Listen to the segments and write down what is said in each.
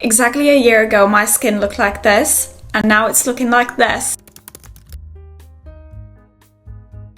Exactly a year ago, my skin looked like this, and now it's looking like this.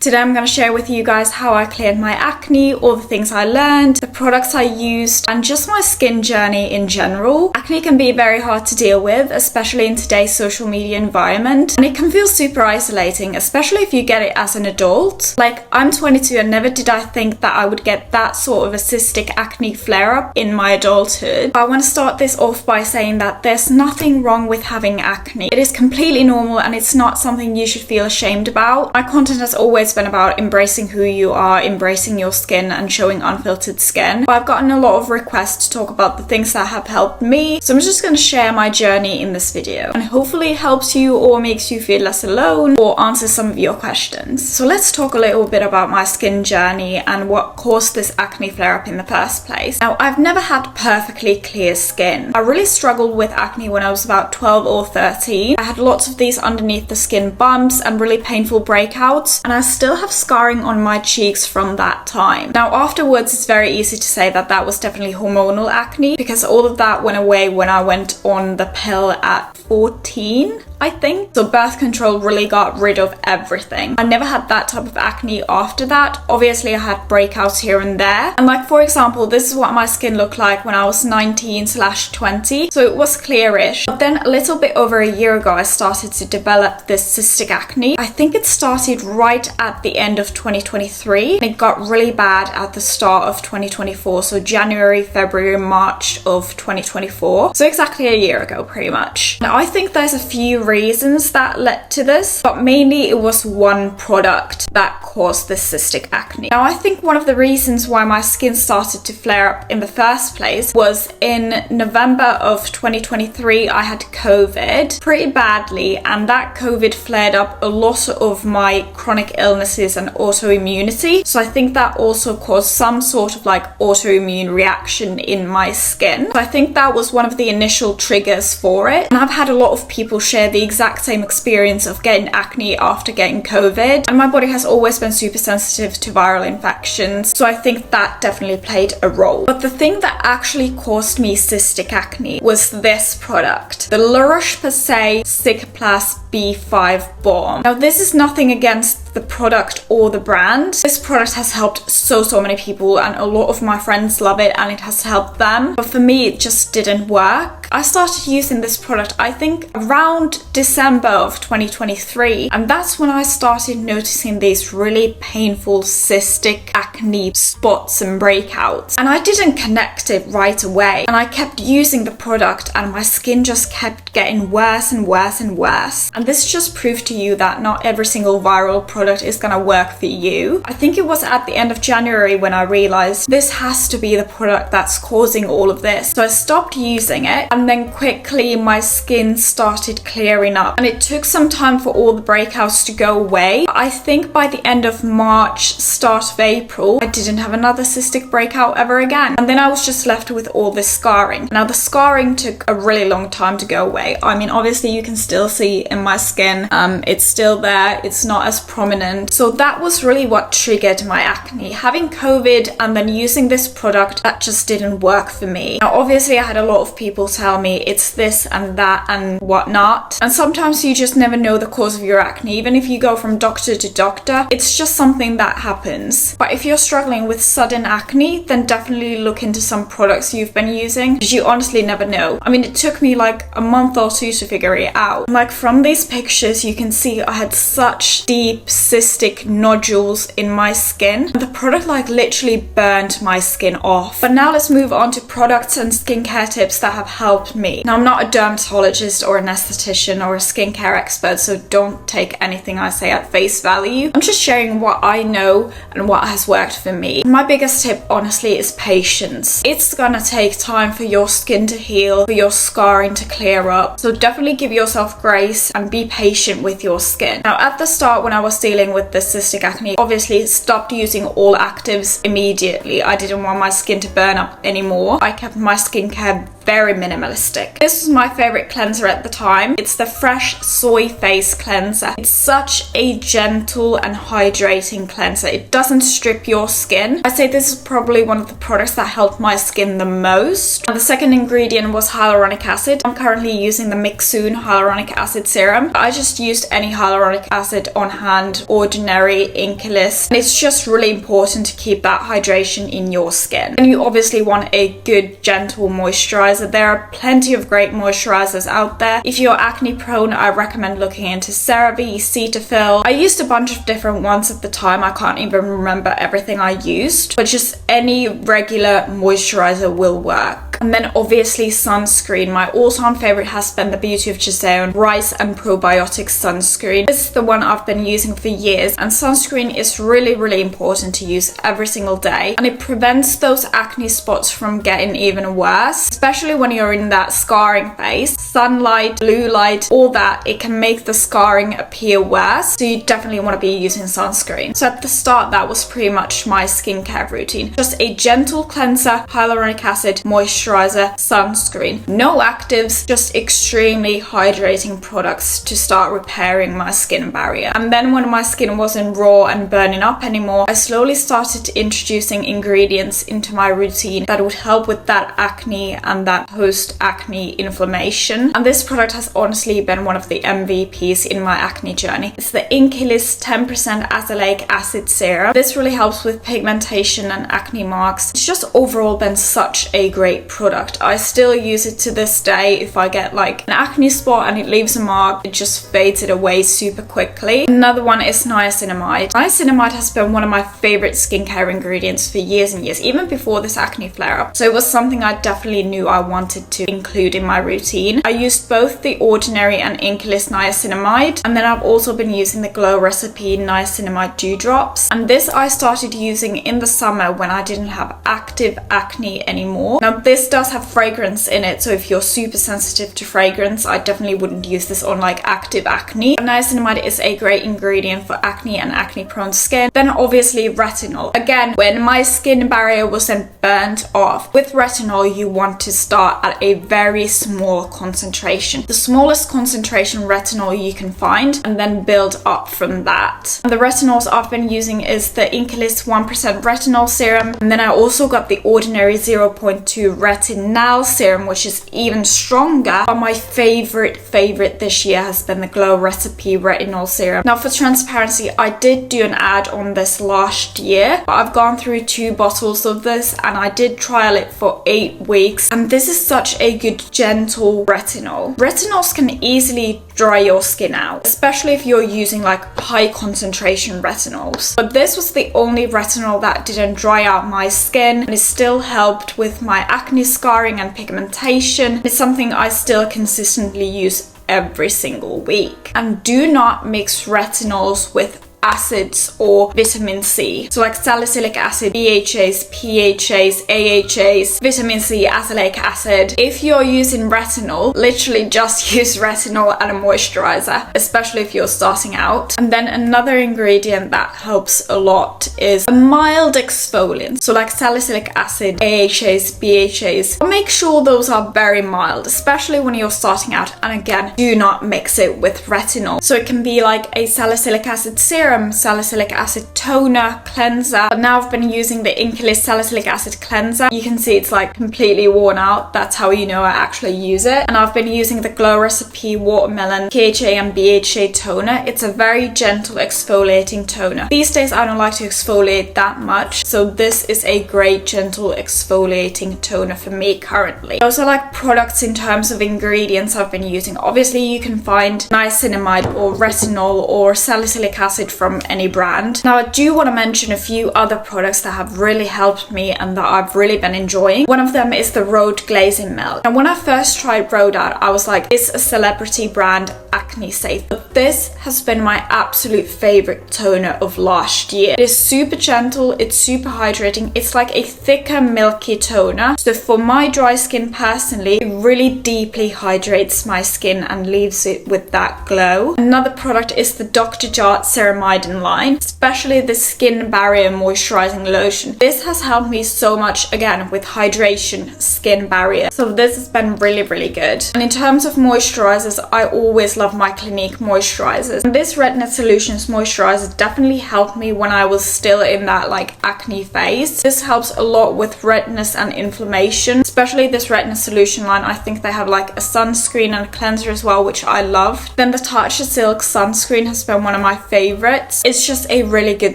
Today I'm going to share with you guys how I cleared my acne, all the things I learned, the products I used, and just my skin journey in general. Acne can be very hard to deal with, especially in today's social media environment, and it can feel super isolating, especially if you get it as an adult. Like, I'm 22 and never did I think that I would get that sort of a cystic acne flare-up in my adulthood. I want to start this off by saying that there's nothing wrong with having acne. It is completely normal and it's not something you should feel ashamed about. My content has always been about embracing who you are, embracing your skin, and showing unfiltered skin. But I've gotten a lot of requests to talk about the things that have helped me, so I'm just going to share my journey in this video, and hopefully it helps you or makes you feel less alone or answers some of your questions. So let's talk a little bit about my skin journey and what caused this acne flare-up in the first place. Now, I've never had perfectly clear skin. I really struggled with acne when I was about 12 or 13. I had lots of these underneath the skin bumps and really painful breakouts, and I still have scarring on my cheeks from that time. Now, afterwards, it's very easy to say that that was definitely hormonal acne, because all of that went away when I went on the pill at 14, I think. So birth control really got rid of everything. I never had that type of acne after that. Obviously, I had breakouts here and there. And like, for example, this is what my skin looked like when I was 19/20. So it was clearish. But then a little bit over a year ago, I started to develop this cystic acne. I think it started right at the end of 2023. And it got really bad at the start of 2024. So January, February, March of 2024. So exactly a year ago, pretty much. Now, I think there's a few reasons that led to this, but mainly it was one product that caused this cystic acne. Now, I think one of the reasons why my skin started to flare up in the first place was in November of 2023, I had COVID pretty badly, and that COVID flared up a lot of my chronic illnesses and autoimmunity. So I think that also caused some sort of like autoimmune reaction in my skin. So I think that was one of the initial triggers for it. And I've had a lot of people share the exact same experience of getting acne after getting COVID, and my body has always been super sensitive to viral infections, so I think that definitely played a role. But the thing that actually caused me cystic acne was this product, the La Roche-Posay Cicaplast B5 Balm. Now, this is nothing against the product or the brand. This product has helped so many people, and a lot of my friends love it and it has helped them, but for me it just didn't work. I started using this product, I think, around December of 2023, and that's when I started noticing these really painful cystic acne spots and breakouts, and I didn't connect it right away, and I kept using the product and my skin just kept getting worse and worse and worse. And this just proved to you that not every single viral product is gonna work for you. I think it was at the end of January when I realized this has to be the product that's causing all of this. So I stopped using it, and then quickly my skin started clearing up, and it took some time for all the breakouts to go away. I think by the end of March, start of April, I didn't have another cystic breakout ever again, and then I was just left with all this scarring. Now, the scarring took a really long time to go away. I mean, obviously you can still see in my skin, it's still there, it's not as prominent. So that was really what triggered my acne. Having COVID and then using this product, that just didn't work for me. Now, obviously I had a lot of people tell me it's this and that and whatnot, and sometimes you just never know the cause of your acne. Even if you go from doctor to doctor, it's just something that happens. But if you're struggling with sudden acne, then definitely look into some products you've been using, because you honestly never know. I mean, it took me like a month or two to figure it out. Like, from these pictures you can see I had such deep cystic nodules in my skin. The product like literally burned my skin off. But now let's move on to products and skincare tips that have helped me. Now, I'm not a dermatologist or an esthetician or a skincare expert, so don't take anything I say at face value. I'm just sharing what I know and what has worked for me. My biggest tip, honestly, is patience. It's gonna take time for your skin to heal, for your scarring to clear up. So definitely give yourself grace and be patient with your skin. Now, at the start when I was dealing with this cystic acne, obviously stopped using all actives immediately. I didn't want my skin to burn up anymore. I kept my skincare very minimalistic. This was my favorite cleanser at the time. It's the Fresh Soy Face Cleanser. It's such a gentle and hydrating cleanser. It doesn't strip your skin. I'd say this is probably one of the products that helped my skin the most. And the second ingredient was hyaluronic acid. I'm currently using the Mixsoon hyaluronic acid serum. I just used any hyaluronic acid on hand, ordinary, inkless. And it's just really important to keep that hydration in your skin. And you obviously want a good, gentle moisturizer. There are plenty of great moisturizers out there. If you're acne prone, I recommend looking into CeraVe, Cetaphil. I used a bunch of different ones at the time. I can't even remember everything I used, but just any regular moisturizer will work. And then obviously sunscreen. My all-time favorite has been the Beauty of Giselle Rice and Probiotic Sunscreen. This is the one I've been using for years, and sunscreen is really, really important to use every single day, and it prevents those acne spots from getting even worse, especially when you're in that scarring phase. Sunlight, blue light, all that, it can make the scarring appear worse, so you definitely want to be using sunscreen. So at the start, that was pretty much my skincare routine. Just a gentle cleanser, hyaluronic acid, moisturizer, sunscreen. No actives, just extremely hydrating products to start repairing my skin barrier. And then when my skin wasn't raw and burning up anymore, I slowly started introducing ingredients into my routine that would help with that acne and that post-acne inflammation. And this product has honestly been one of the MVPs in my acne journey. It's the Inkilist 10% azelaic acid serum. This really helps with pigmentation and acne marks. It's just overall been such a great product. I still use it to this day. If I get like an acne spot and it leaves a mark, it just fades it away super quickly. Another one is niacinamide. Niacinamide has been one of my favorite skincare ingredients for years and years, even before this acne flare-up. So it was something I definitely knew I wanted to include in my routine. I used both the ordinary and Inkilist niacinamide, and then I've also been using the Glow Recipe niacinamide dewdrops. And this I started using in the summer when I didn't have active acne anymore. Now this does have fragrance in it, so if you're super sensitive to fragrance, I definitely wouldn't use this on like active acne. Niacinamide is a great ingredient for acne and acne prone skin. Then obviously retinol. Again, when my skin barrier wasn't burnt off, with retinol you want to start at a very small concentration. The smallest concentration retinol you can find, and then build up from that. And the retinols I've been using is the Inkilist 1% retinol serum, and then I also got the ordinary 0.2 retinol serum, which is even stronger. But my favorite this year has been the Glow Recipe retinol serum. Now for transparency, I did do an ad on this last year, but I've gone through 2 bottles of this and I did trial it for 8 weeks, and this is such a good gentle retinol. Retinols can easily dry your skin out, especially if you're using like high concentration retinols. But this was the only retinol that didn't dry out my skin, and it still helped with my acne scarring and pigmentation. It's something I still consistently use every single week. And do not mix retinols with acids or vitamin C. So like salicylic acid, BHAs, PHAs, AHAs, vitamin C, azelaic acid. If you're using retinol, literally just use retinol and a moisturizer, especially if you're starting out. And then another ingredient that helps a lot is a mild exfoliant. So like salicylic acid, AHAs, BHAs. Make sure those are very mild, especially when you're starting out. And again, do not mix it with retinol. So it can be like a salicylic acid serum, salicylic acid toner, cleanser. But now I've been using the Inkilist salicylic acid cleanser. You can see it's like completely worn out. That's how you know I actually use it. And I've been using the Glow Recipe watermelon PHA and BHA toner. It's a very gentle exfoliating toner. These days I don't like to exfoliate that much, so this is a great gentle exfoliating toner for me currently. Those are like products in terms of ingredients I've been using. Obviously you can find niacinamide or retinol or salicylic acid from any brand. Now I do want to mention a few other products that have really helped me and that I've really been enjoying. One of them is the Rhode Glazing Milk. And when I first tried Rhode out, I was like, it's a celebrity brand, acne safe. But this has been my absolute favorite toner of last year. It is super gentle, it's super hydrating, it's like a thicker milky toner. So for my dry skin personally, it really deeply hydrates my skin and leaves it with that glow. Another product is the Dr. Jart Ceramide niacinamide line, especially the Skin Barrier Moisturizing Lotion. This has helped me so much, again, with hydration, skin barrier. So this has been really, really good. And in terms of moisturizers, I always love my Clinique moisturizers. And this Redness Solutions moisturizer definitely helped me when I was still in that like acne phase. This helps a lot with redness and inflammation, especially this Redness Solution line. I think they have like a sunscreen and a cleanser as well, which I love. Then the Tatcha Silk sunscreen has been one of my favorites. It's just a really good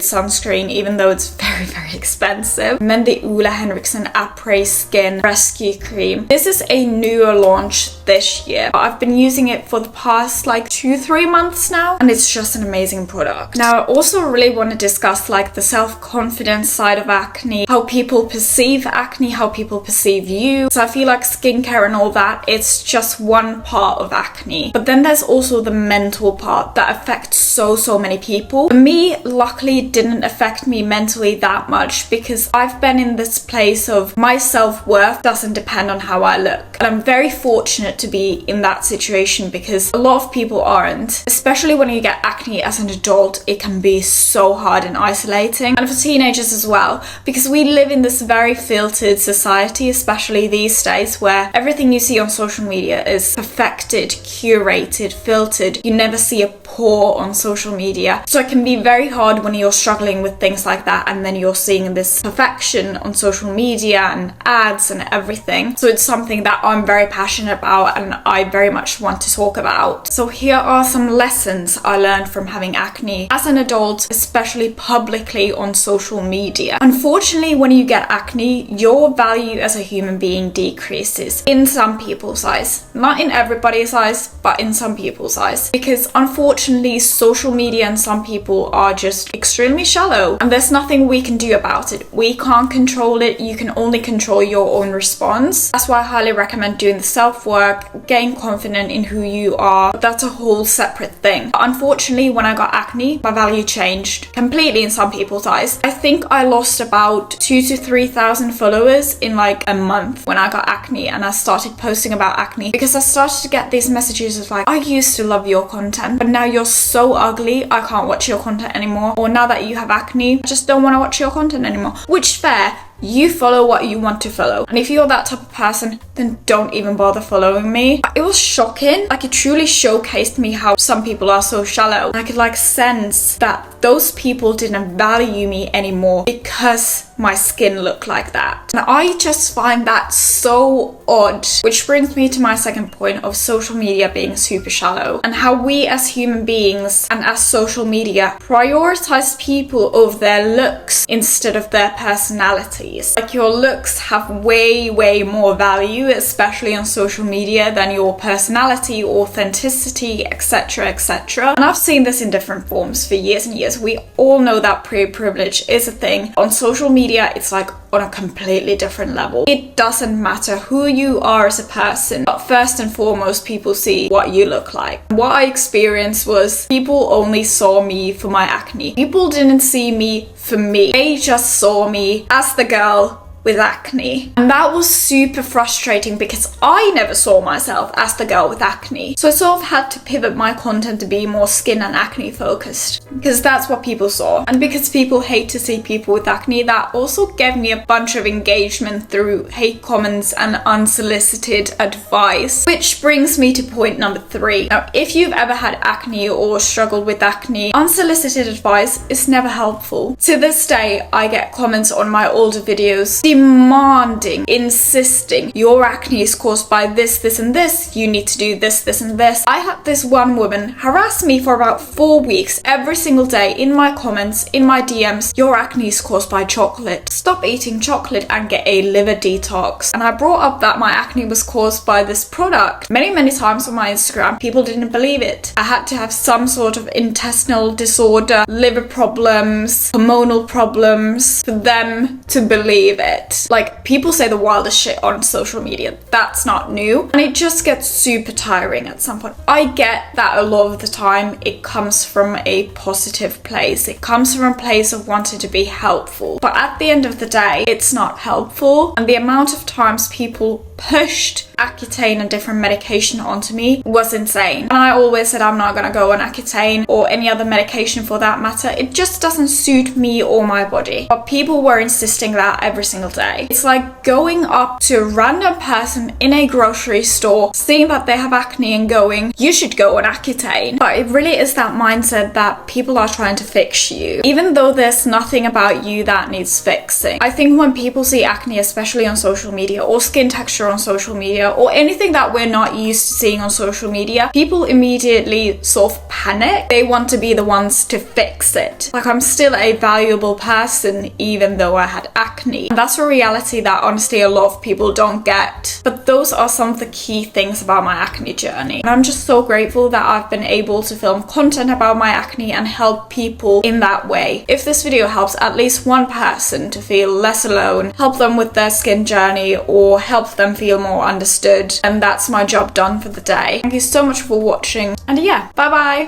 sunscreen, even though it's very, very expensive. And then the Ole Henriksen Après Skin Rescue Cream. This is a newer launch this year, but I've been using it for the past like 2-3 months now, and it's just an amazing product. Now, I also really want to discuss like the self-confidence side of acne, how people perceive acne, how people perceive you. So I feel like skincare and all that, it's just one part of acne. But then there's also the mental part that affects so many people. For me, luckily, it didn't affect me mentally that much because I've been in this place of my self-worth doesn't depend on how I look. And I'm very fortunate to be in that situation because a lot of people aren't. Especially when you get acne as an adult, it can be so hard and isolating. And for teenagers as well, because we live in this very filtered society, especially these days, where everything you see on social media is perfected, curated, filtered. You never see a pore on social media. So it can be very hard when you're struggling with things like that and then you're seeing this perfection on social media and ads and everything. So it's something that I'm very passionate about and I very much want to talk about. So here are some lessons I learned from having acne as an adult, especially publicly on social media. Unfortunately, when you get acne, your value as a human being decreases in some people's eyes. Not in everybody's eyes, but in some people's eyes. Because unfortunately, social media and some people are just extremely shallow and there's nothing we can do about it. We can't control it. You can only control your own response. That's why I highly recommend doing the self-work, getting confident in who you are. But that's a whole separate thing. But unfortunately, when I got acne, my value changed completely in some people's eyes. I think I lost about 2,000 to 3,000 followers in like a month when I got acne and I started posting about acne because I started to get these messages of like, I used to love your content, but now you're so ugly, I can't watch your content anymore. Or now that you have acne, I just don't want to watch your content anymore. Which, fair. You follow what you want to follow. And if you're that type of person, then don't even bother following me. It was shocking. Like, it truly showcased me how some people are so shallow. I could like sense that those people didn't value me anymore because my skin looked like that. And I just find that so odd. Which brings me to my second point of social media being super shallow and how we as human beings and as social media prioritize people over their looks instead of their personality. Like, your looks have way more value, especially on social media, than your personality, authenticity, etc. And I've seen this in different forms for years and years. We all know that privilege is a thing. On social media, it's like on a completely different level. It doesn't matter who you are as a person, but first and foremost, people see what you look like. What I experienced was people only saw me for my acne. People didn't see me for me. They just saw me as the girl with acne. And that was super frustrating because I never saw myself as the girl with acne. So I sort of had to pivot my content to be more skin and acne focused because that's what people saw. And because people hate to see people with acne, that also gave me a bunch of engagement through hate comments and unsolicited advice. Which brings me to point number 3. Now, if you've ever had acne or struggled with acne, unsolicited advice is never helpful. To this day, I get comments on my older videos demanding, insisting, your acne is caused by this, and this, you need to do this, and this. I had this one woman harass me for about 4 weeks, every single day, in my comments, in my DMs, your acne is caused by chocolate. Stop eating chocolate and get a liver detox. And I brought up that my acne was caused by this product many times on my Instagram. People didn't believe it. I had to have some sort of intestinal disorder, liver problems, hormonal problems for them to believe it. Like, people say the wildest shit on social media. That's not new. And it just gets super tiring at some point. I get that a lot of the time it comes from a positive place. It comes from a place of wanting to be helpful. But at the end of the day, it's not helpful. And the amount of times people pushed Accutane and different medication onto me was insane. And I always said I'm not gonna go on Accutane or any other medication for that matter. It just doesn't suit me or my body. But people were insisting that every single day. It's like going up to a random person in a grocery store, seeing that they have acne and going, you should go on Accutane. But it really is that mindset that people are trying to fix you, even though there's nothing about you that needs fixing. I think when people see acne, especially on social media, or skin texture on social media, or anything that we're not used to seeing on social media, people immediately sort of panic. They want to be the ones to fix it. Like, I'm still a valuable person even though I had acne. And that's a reality that honestly a lot of people don't get. But those are some of the key things about my acne journey. And I'm just so grateful that I've been able to film content about my acne and help people in that way. If this video helps at least one person to feel less alone, help them with their skin journey, or help them feel more understood, and that's my job done for the day. Thank you so much for watching, and yeah, bye bye!